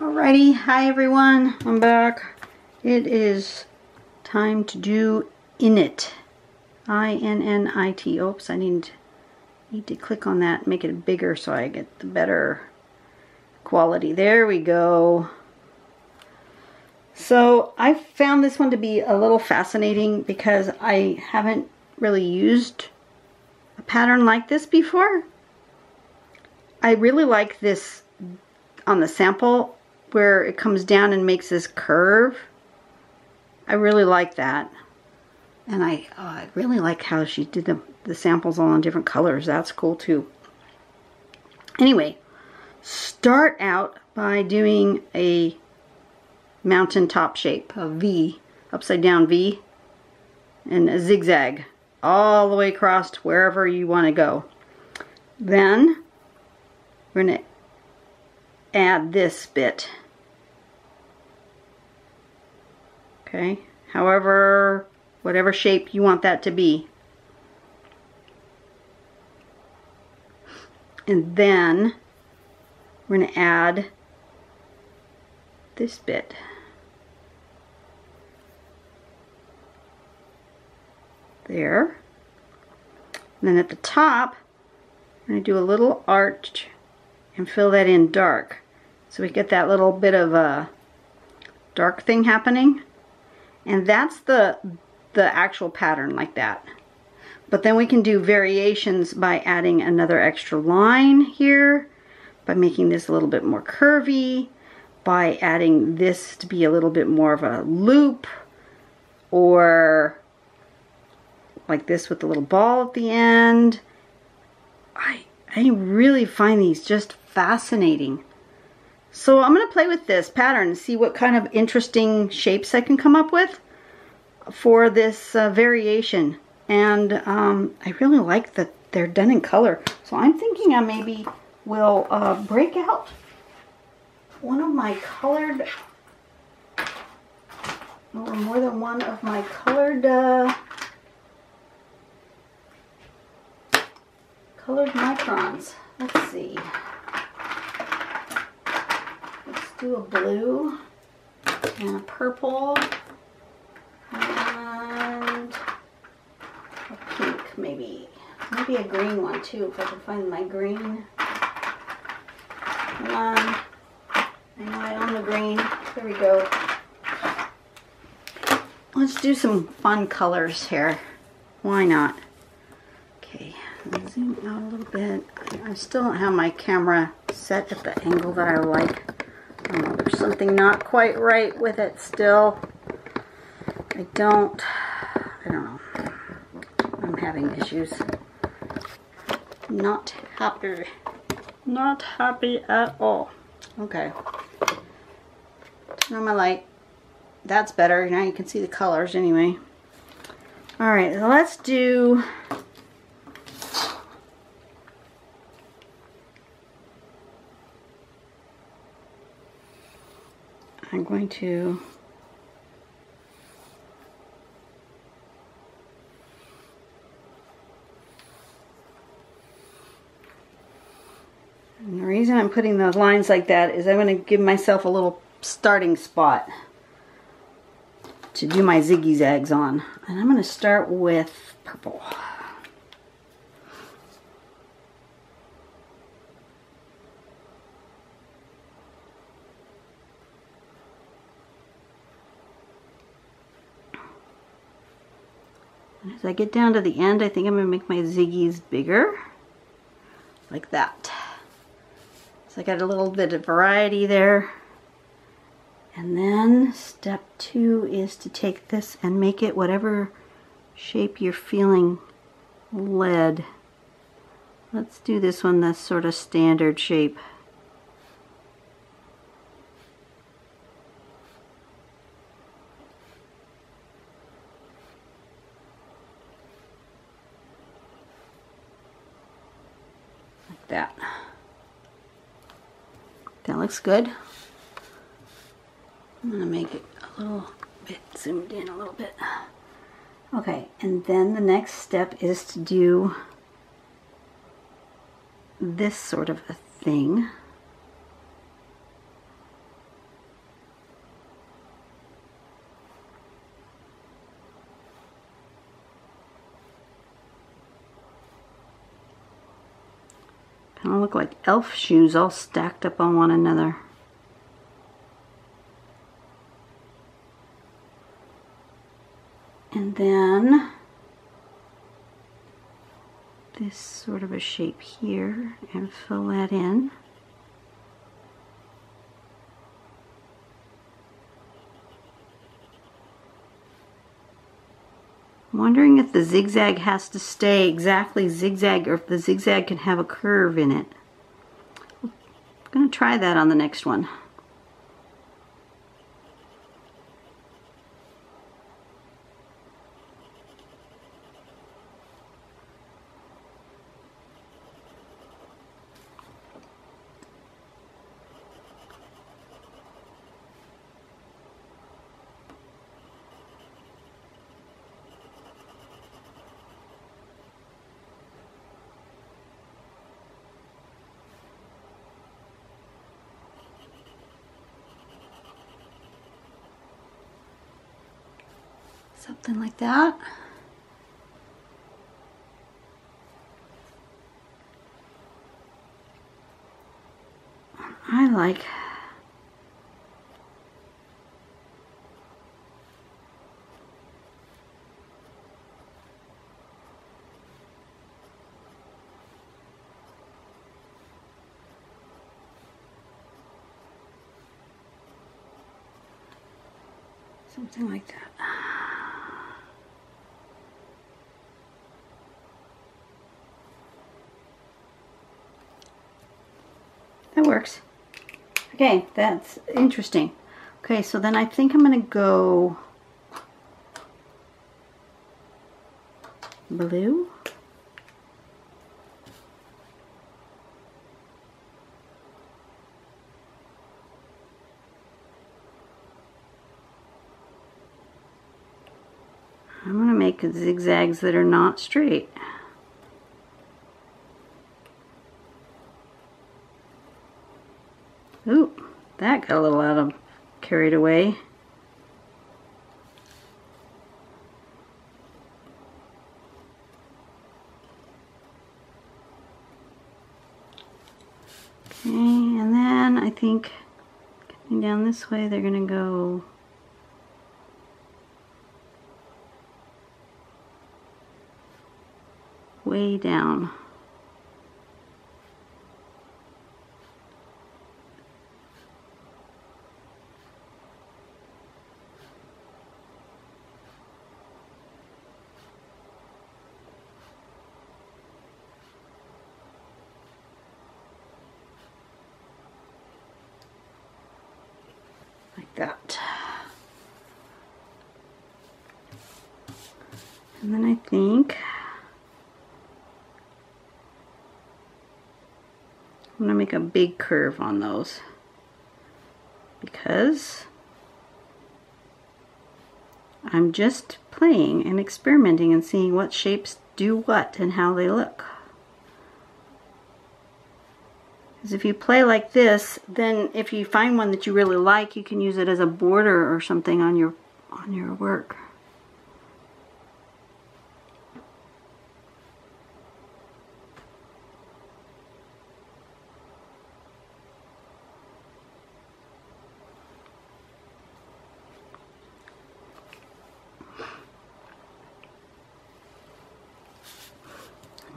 Alrighty, hi everyone, I'm back. It is time to do Innit. I-N-N-I-T. Oops, I need to click on that and make it bigger so I get the better quality. There we go. So I found this one to be a little fascinating because I haven't really used a pattern like this before. I really like this on the sample where it comes down and makes this curve. I really like that. And I really like how she did the samples all in different colors. That's cool too. Anyway, start out by doing a mountaintop shape, a V, upside down V, and a zigzag all the way across to wherever you want to go. Then we're going to add this bit. Okay, however, whatever shape you want that to be. And then we're going to add this bit. There. And then at the top, I'm going to do a little arch and fill that in dark. So we get that little bit of a dark thing happening. And that's the actual pattern like that. But then we can do variations by adding another extra line here, by making this a little bit more curvy, by adding this to be a little bit more of a loop, or like this with the little ball at the end. I really find these just fascinating. So I'm going to play with this pattern and see what kind of interesting shapes I can come up with for this variation. And I really like that they're done in color. So I'm thinking I maybe will break out one of my colored, or more than one of my colored microns. Let's see. Let's do a blue and a purple and a pink, maybe a green one too, if I can find my green. Come on. I know I own the green. There we go. Let's do some fun colors here. Why not? Okay, zoom out a little bit. I still don't have my camera set at the angle that I like. I don't know, there's something not quite right with it still. I don't know. I'm having issues. Not happy. Not happy at all. Okay. Turn on my light. That's better. Now you can see the colors anyway. Alright, let's do... I'm going to and the reason I'm putting those lines like that is I'm going to give myself a little starting spot to do my ziggy zags on. And I'm going to start with purple. As I get down to the end, I think I'm going to make my ziggies bigger, like that. So I got a little bit of variety there. And then step 2 is to take this and make it whatever shape you're feeling led. Let's do this one, that's sort of standard shape. That. That looks good. I'm going to make it a little bit zoomed in a little bit. Okay, and then the next step is to do this sort of a thing. Kind of look like elf shoes all stacked up on one another. And then this sort of a shape here, and fill that in. I'm wondering if the zigzag has to stay exactly zigzag or if the zigzag can have a curve in it. I'm going to try that on the next one. Something like that. I like something like that. That works. Okay, that's interesting. Okay, so then I think I'm going to go blue. I'm going to make zigzags that are not straight. Ooh, that got a little carried away. Okay, and then I think coming down this way, they're going to go way down. Like that. And then I think I'm going to make a big curve on those because I'm just playing and experimenting and seeing what shapes do what and how they look. Because if you play like this, then if you find one that you really like, you can use it as a border or something on your work.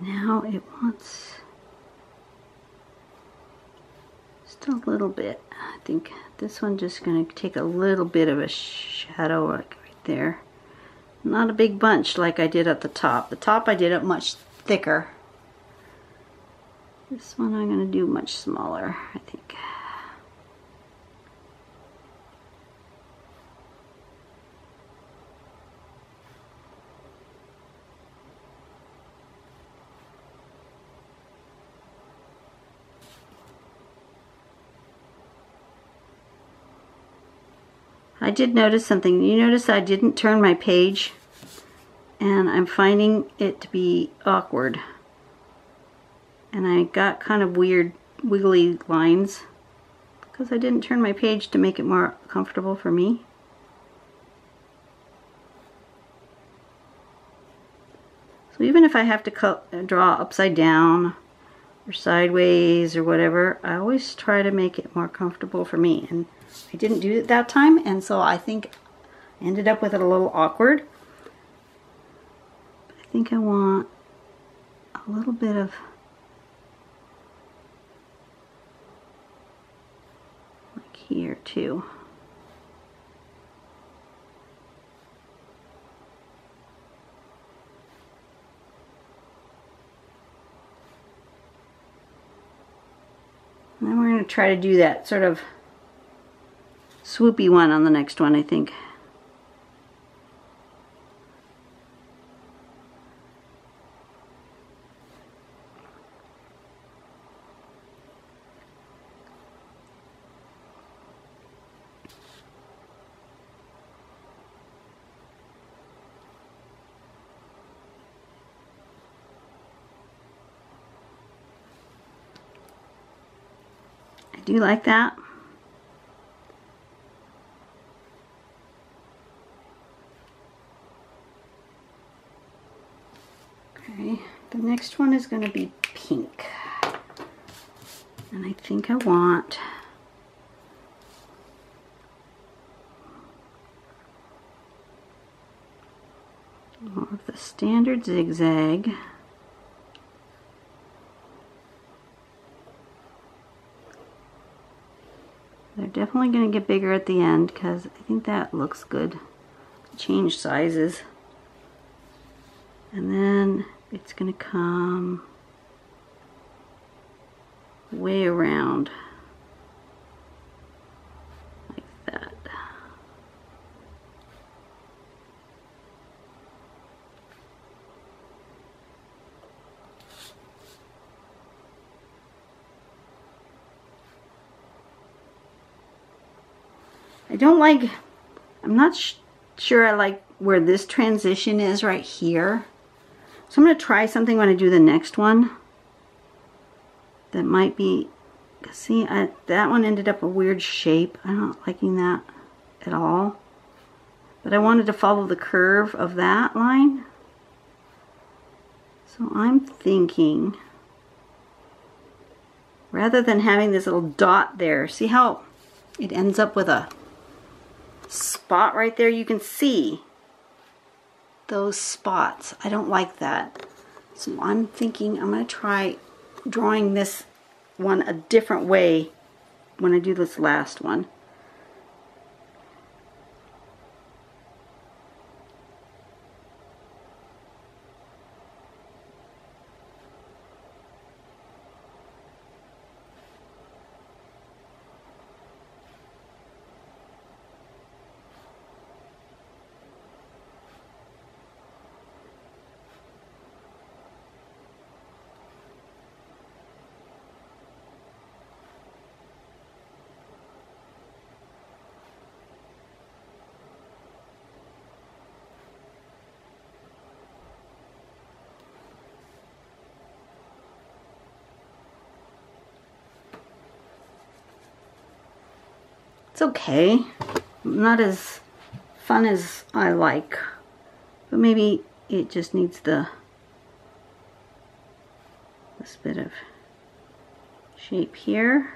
Now it wants just a little bit. I think this one's just going to take a little bit of a shadow like right there. Not a big bunch like I did at the top. The top I did it much thicker. This one I'm going to do much smaller, I think. I did notice something. You notice I didn't turn my page, and I'm finding it to be awkward. And I got kind of weird wiggly lines because I didn't turn my page to make it more comfortable for me. So even if I have to draw upside down or sideways or whatever, I always try to make it more comfortable for me. And I didn't do it that time, and so I think I ended up with it a little awkward. But I think I want a little bit of like here too. And then we're going to try to do that sort of swoopy one on the next one, I think. I do like that. Okay, the next one is going to be pink. And I think I want more of the standard zigzag. They're definitely going to get bigger at the end because I think that looks good. Change sizes. And then it's going to come way around like that. I don't like, I'm not sure I like where this transition is right here. So I'm going to try something when I do the next one. That might be, see, that one ended up a weird shape. I'm not liking that at all. But I wanted to follow the curve of that line. So I'm thinking, rather than having this little dot there, see how it ends up with a spot right there? You can see those spots. I don't like that. So I'm thinking I'm going to try drawing this one a different way when I do this last one. It's okay. Not as fun as I like. But maybe it just needs this bit of shape here.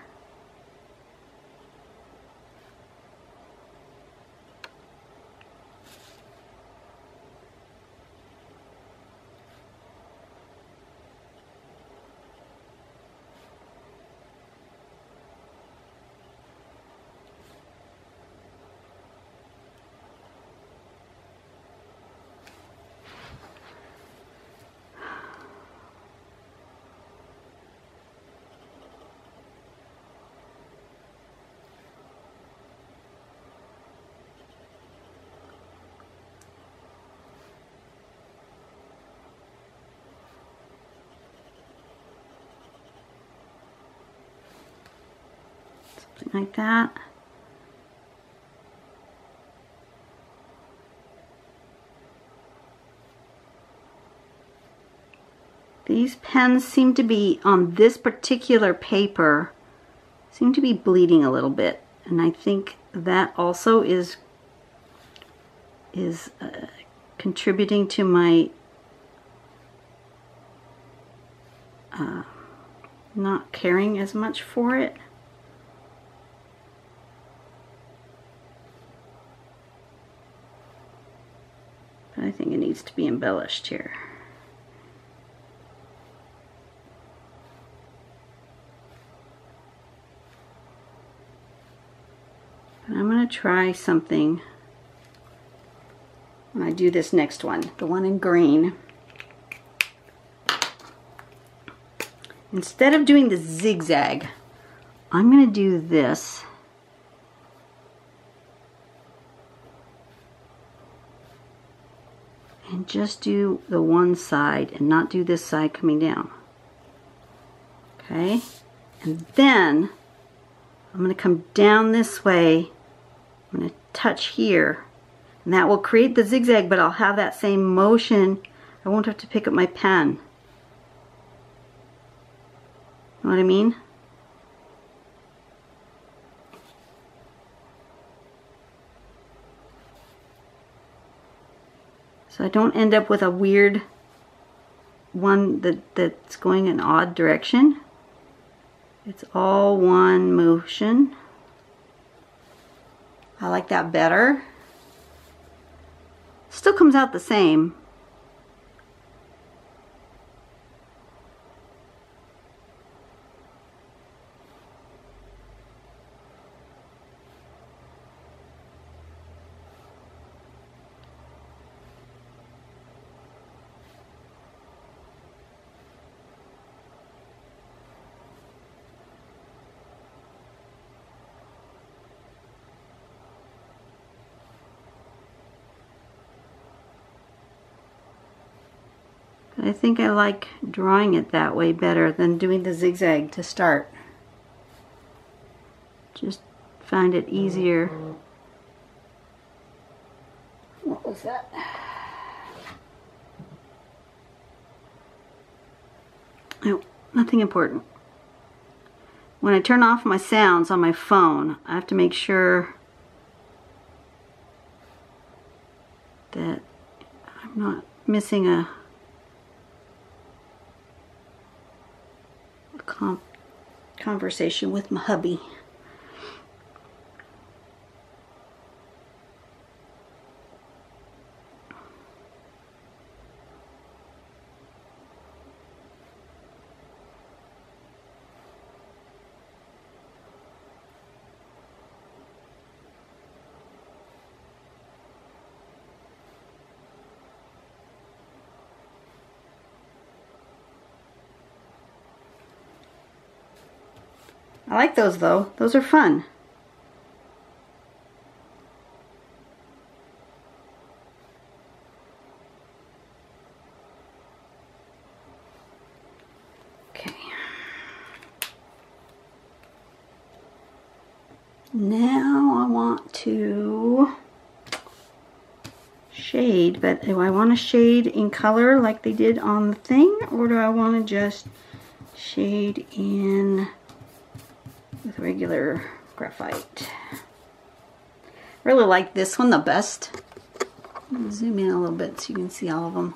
Something like that. These pens seem to be, on this particular paper, seem to be bleeding a little bit. And I think that also is contributing to my not caring as much for it. But I think it needs to be embellished here. But I'm going to try something when I do this next one, the one in green. Instead of doing the zigzag, I'm going to do this. And just do the one side and not do this side coming down. Okay? And then I'm going to come down this way. I'm going to touch here. And that will create the zigzag, but I'll have that same motion. I won't have to pick up my pen. Know what I mean? So I don't end up with a weird one that's going in an odd direction. It's all one motion. I like that better. Still comes out the same. I think I like drawing it that way better than doing the zigzag to start. Just find it easier. What was that? Oh, nothing important. When I turn off my sounds on my phone, I have to make sure that I'm not missing a conversation with my hubby. I like those though. Those are fun. Okay. Now I want to shade, but do I want to shade in color like they did on the thing, or do I want to just shade in with regular graphite? Really like this one the best. I'll zoom in a little bit so you can see all of them.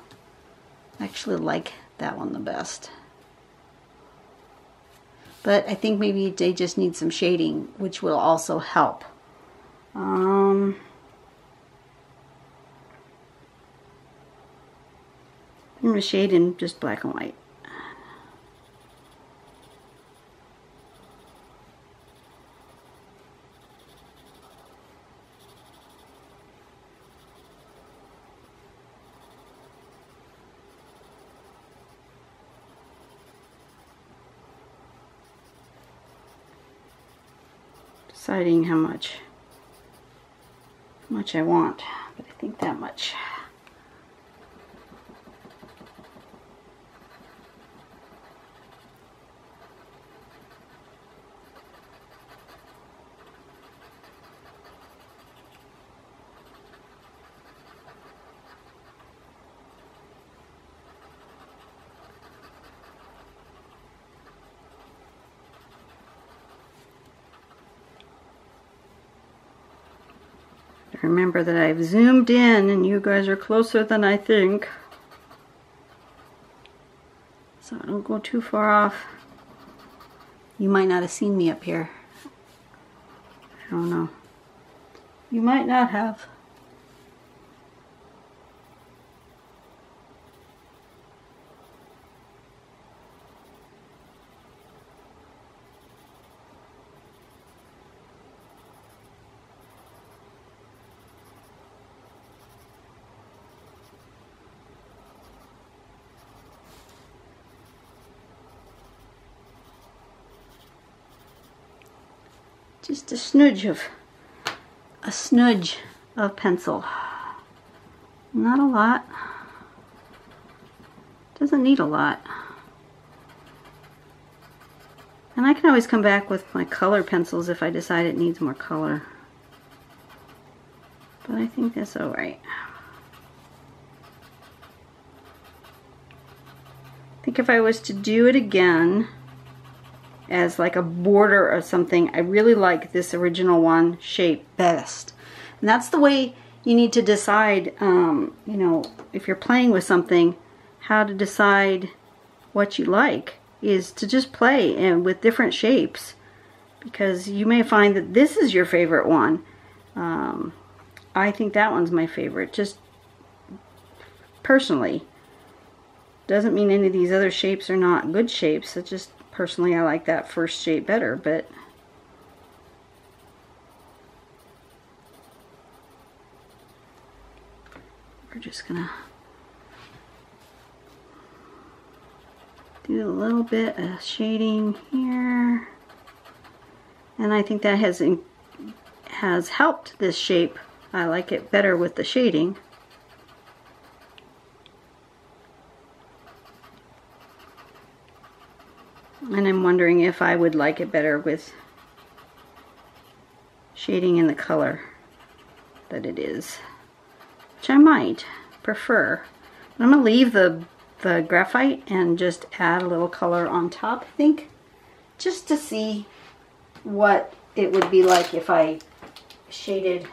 I actually like that one the best. But I think maybe they just need some shading, which will also help. I'm going to shade in just black and white. Deciding how much I want, but I think that much. Remember that I've zoomed in and you guys are closer than I think. So I don't go too far off You might not have seen me up here. I don't know. You might not have. Just a smudge of pencil. Not a lot. Doesn't need a lot. And I can always come back with my color pencils if I decide it needs more color. But I think that's alright. I think if I was to do it again as like a border or something, I really like this original one shape best. And that's the way you need to decide, you know, if you're playing with something, how to decide what you like is to just play and with different shapes, because you may find that this is your favorite one. I think that one's my favorite, just personally. Doesn't mean any of these other shapes are not good shapes. It's just personally I like that first shape better, but we're just gonna do a little bit of shading here, and I think that has helped this shape. I like it better with the shading. And I'm wondering if I would like it better with shading in the color that it is, which I might prefer. But I'm going to leave the graphite and just add a little color on top, I think, just to see what it would be like if I shaded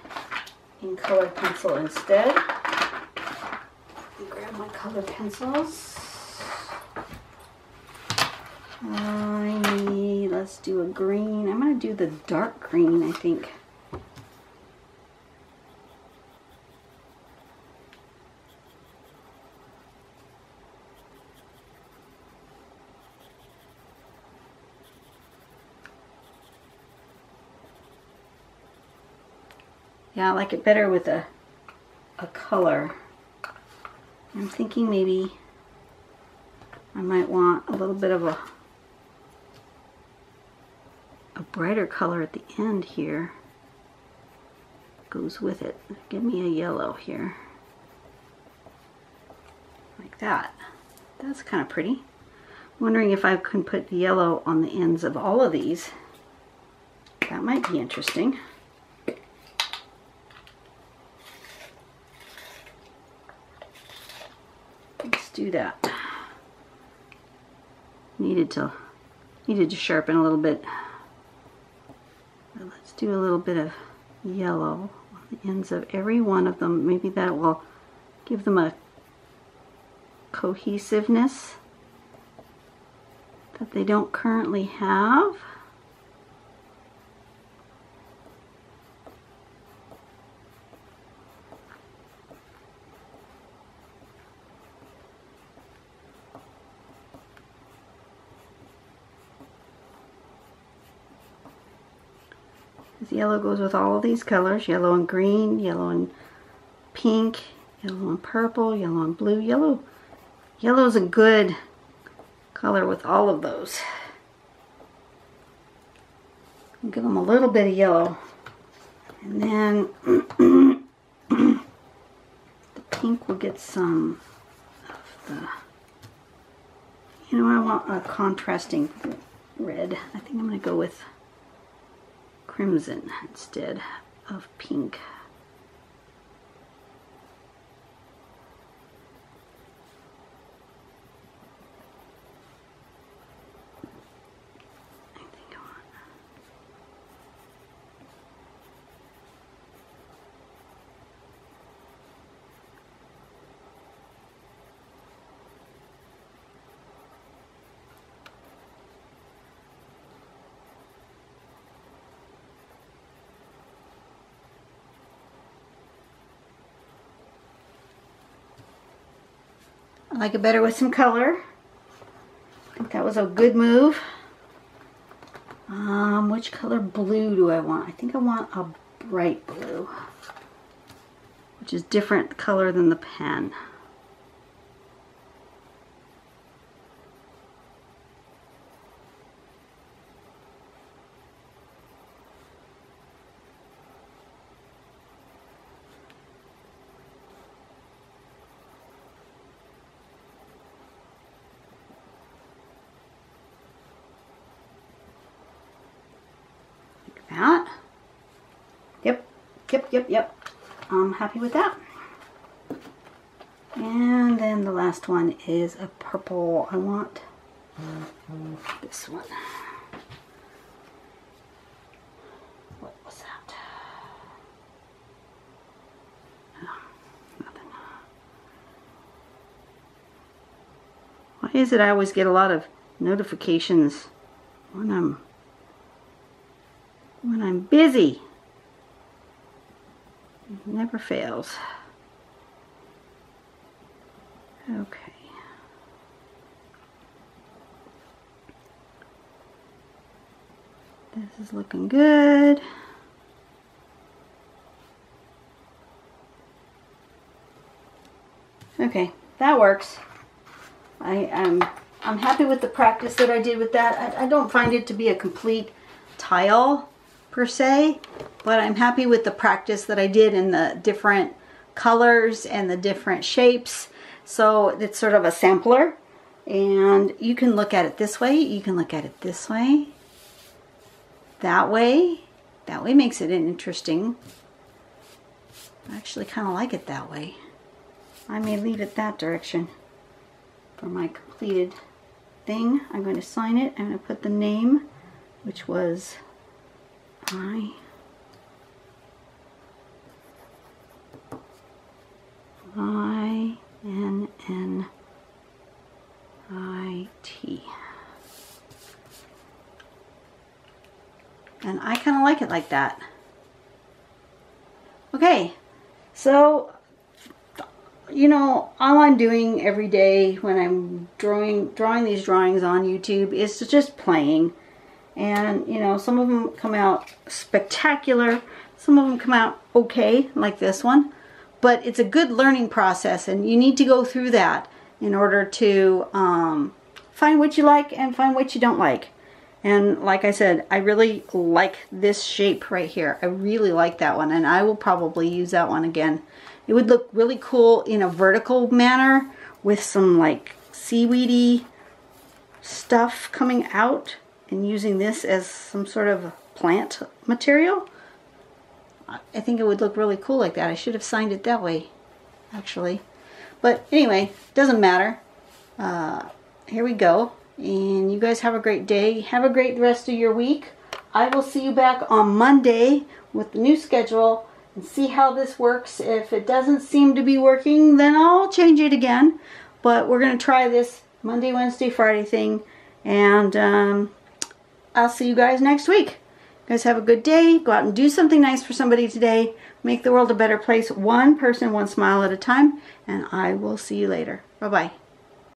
in color pencil instead. Grab my color pencils. Let's do a green. I'm going to do the dark green, I think. Yeah, I like it better with a color. I'm thinking maybe I might want a little bit of a brighter color at the end here. Goes with it. Give me a yellow here. Like that. That's kind of pretty. I'm wondering if I can put yellow on the ends of all of these. That might be interesting. Let's do that. Needed to sharpen a little bit. But let's do a little bit of yellow on the ends of every one of them. Maybe that will give them a cohesiveness that they don't currently have. This yellow goes with all of these colors, yellow and green, yellow and pink, yellow and purple, yellow and blue. Yellow is a good color with all of those. I'll give them a little bit of yellow. And then the pink will get some of the, you know, I want a contrasting red. I think I'm going to go with crimson instead of pink. I like it better with some color. I think that was a good move. Which color blue do I want? I think I want a bright blue, which is different color than the pen. That. Yep. I'm happy with that. And then the last one is a purple. I want this one. What was that? Oh, nothing. Why is it I always get a lot of notifications when I'm busy? It never fails. Okay. This is looking good. Okay, that works. I'm happy with the practice that I did with that. I don't find it to be a complete tile per se, but I'm happy with the practice that I did in the different colors and the different shapes. So it's sort of a sampler, and you can look at it this way, you can look at it this way, that way. That way makes it interesting. I actually kind of like it that way. I may leave it that direction for my completed thing. I'm going to sign it. I'm going to put the name, which was I-N-N-I-T. And I kind of like it like that. Okay, so you know, all I'm doing every day when I'm drawing these drawings on YouTube is just playing. And you know, some of them come out spectacular, some of them come out okay, like this one, but it's a good learning process, and you need to go through that in order to find what you like and find what you don't like. And like I said, I really like this shape right here. I really like that one, and I will probably use that one again. It would look really cool in a vertical manner with some like seaweedy stuff coming out, and using this as some sort of plant material. I think it would look really cool like that. I should have signed it that way, actually. But anyway, doesn't matter. Here we go. And you guys have a great day. Have a great rest of your week. I will see you back on Monday with the new schedule and see how this works. If it doesn't seem to be working, then I'll change it again. But we're going to try this Monday, Wednesday, Friday thing. And I'll see you guys next week. You guys have a good day. Go out and do something nice for somebody today. Make the world a better place, one person, one smile at a time. And I will see you later. Bye-bye.